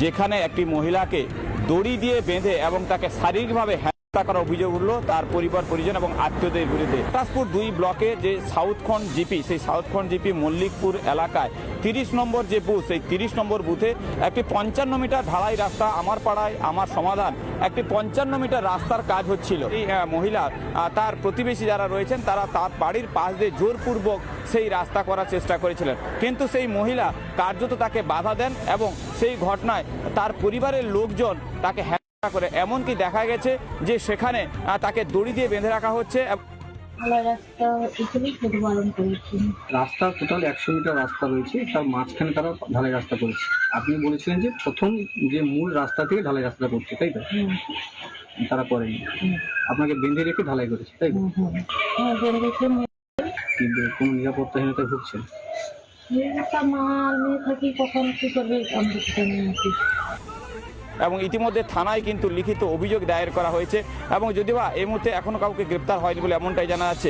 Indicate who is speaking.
Speaker 1: যেখানে একটি মহিলাকে দড়ি দিয়ে বেঁধে এবং তাকে শারীরিকভাবে করার অভিযোগ উঠল তার পরিবার পরিজন এবং আত্মীয়দের বিরুদ্ধে। তাজপুর 2 ব্লকে যে সাউথখন্ড জিপি, সেই সাউথখন্ড জিপি মল্লিকপুর এলাকায় 30 নম্বর যে বুথ, সেই 30 নম্বর বুথে একটি 55 মিটার ঢালাই রাস্তা, আমার পাড়ায় আমার সমাধান, একটি 55 মিটার রাস্তার কাজ হচ্ছিল। এই মহিলা তার প্রতিবেশী যারা রয়েছেন তারা তার বাড়ির পাশ দিয়ে জোরপূর্বক সেই রাস্তা করার চেষ্টা করেছিলেন, কিন্তু সেই মহিলা কার্যত তাকে বাধা দেন এবং সেই ঘটনায় তার পরিবারের লোকজন তাকে করে, এমনকি দেখা গেছে যে সেখানে তাকে দড়ি দিয়ে বেঁধে রাখা হচ্ছে।
Speaker 2: রাস্তা টোটাল 100 মিটার রাস্তা রয়েছে, তার মাঝখানে তারা ঢালাই রাস্তা করেছে। আপনি বলেছিলেন যে প্রথম যে মূল রাস্তা থেকে ঢালাই রাস্তা করছে, তাই তো? তারা করেনি, আপনাকে বেঁধে রেখে ঢালাই করেছে, তাই তো? কিন্তু কোনো নিরাপত্তাহীনতায় ভুগছেন?
Speaker 1: এবং ইতিমধ্যে থানায় কিন্তু লিখিত অভিযোগ দায়ের করা হয়েছে এবং যদিও এই মুহূর্তে এখনো কাউকে গ্রেপ্তার হয়নি বলে এমনটাই জানা যাচ্ছে।